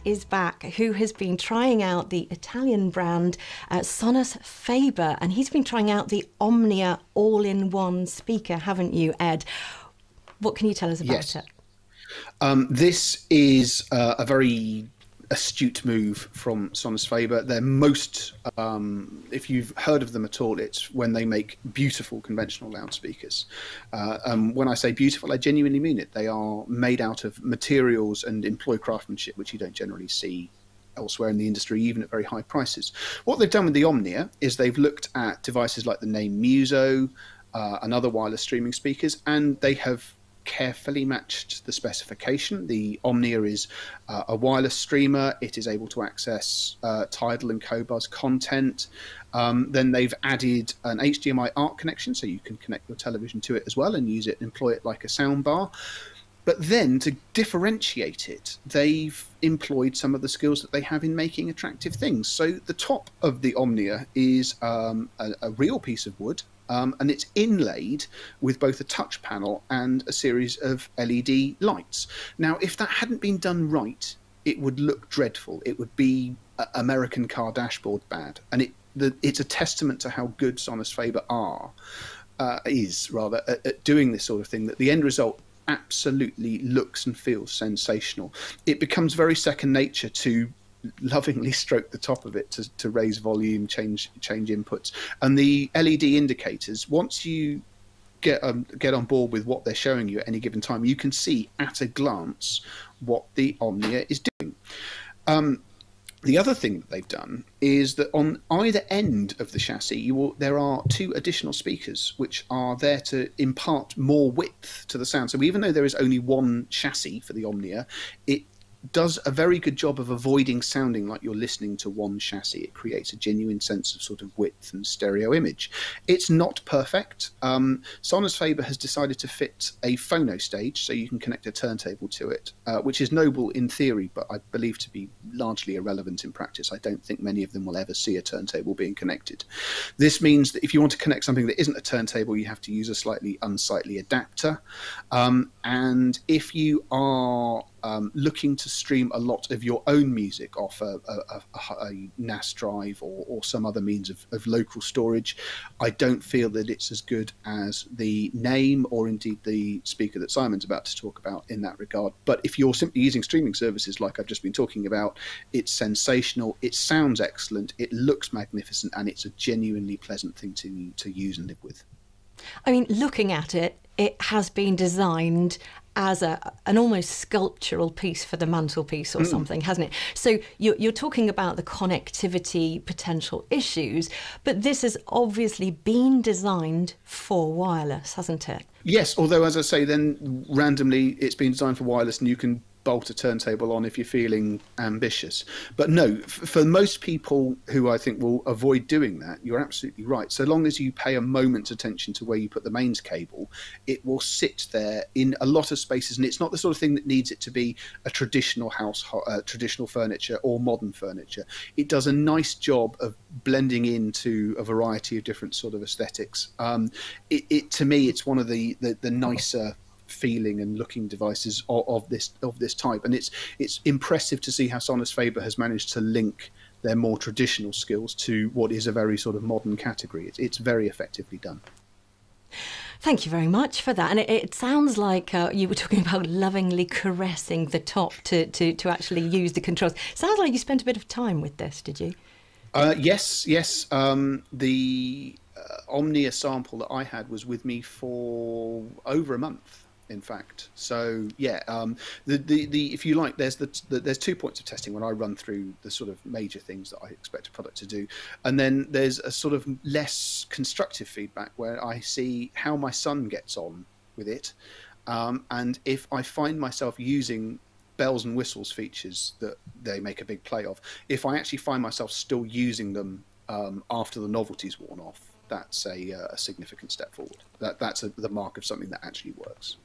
is back, who has been trying out the Italian brand Sonus Faber, and he's been trying out the Omnia all-in-one speaker, haven't you, Ed? What can you tell us about it? This is a very astute move from Sonus Faber. They're most, if you've heard of them at all, it's when they make beautiful conventional loudspeakers. When I say beautiful, I genuinely mean it. They are made out of materials and employ craftsmanship, which you don't generally see elsewhere in the industry, even at very high prices. What they've done with the Omnia is they've looked at devices like the name Muso and other wireless streaming speakers, and they have carefully matched the specification. The Omnia is a wireless streamer. It is able to access Tidal and Qobuz content. Then they've added an HDMI ARC connection, so you can connect your television to it as well and use it and employ it like a soundbar. But then to differentiate it, they've employed some of the skills that they have in making attractive things. So the top of the Omnia is a real piece of wood, and it's inlaid with both a touch panel and a series of LED lights. Now, if that hadn't been done right, it would look dreadful. It would be American car dashboard bad. And it's a testament to how good Sonus Faber is at doing this sort of thing, that the end result absolutely looks and feels sensational. It becomes very second nature to lovingly stroke the top of it to raise volume, change inputs, and the LED indicators. Once you get on board with what they're showing you at any given time, you can see at a glance what the Omnia is doing. The other thing that they've done is that on either end of the chassis, there are two additional speakers which are there to impart more width to the sound. So even though there is only one chassis for the Omnia, it does a very good job of avoiding sounding like you're listening to one chassis. It creates a genuine sense of sort of width and stereo image. It's not perfect. Sonus Faber has decided to fit a phono stage, so you can connect a turntable to it, which is noble in theory, but I believe to be largely irrelevant in practice. I don't think many of them will ever see a turntable being connected. This means that if you want to connect something that isn't a turntable, you have to use a slightly unsightly adapter. And if you are looking to stream a lot of your own music off a NAS drive or some other means of local storage, I don't feel that it's as good as the name or indeed the speaker that Simon's about to talk about in that regard. But if you're simply using streaming services like I've just been talking about, it's sensational, it sounds excellent, it looks magnificent, and it's a genuinely pleasant thing to use and live with. I mean, looking at it, it has been designed as an almost sculptural piece for the mantelpiece or something, hasn't it? So you're talking about the connectivity potential issues, but this has obviously been designed for wireless, hasn't it? Yes, although, as I say, then randomly it's been designed for wireless and you can bolt a turntable on if you're feeling ambitious. But no, for most people who I think will avoid doing that, you're absolutely right. So long as you pay a moment's attention to where you put the mains cable, it will sit there in a lot of spaces, and it's not the sort of thing that needs it to be a traditional house, traditional furniture or modern furniture. It does a nice job of blending into a variety of different sort of aesthetics. To me, it's one of the nicer feeling and looking devices of this type, and it's impressive to see how Sonus Faber has managed to link their more traditional skills to what is a very sort of modern category. It's very effectively done. Thank you very much for that. And it sounds like you were talking about lovingly caressing the top to actually use the controls. Sounds like you spent a bit of time with this, did you? Yes. The Omnia sample that I had was with me for over a month, in fact. So yeah, if you like, there's 2 points of testing when I run through the sort of major things that I expect a product to do, and then there's a sort of less constructive feedback where I see how my son gets on with it, and if I find myself using bells and whistles features that they make a big play of, if I actually find myself still using them after the novelty's worn off, that's a significant step forward. That's the mark of something that actually works.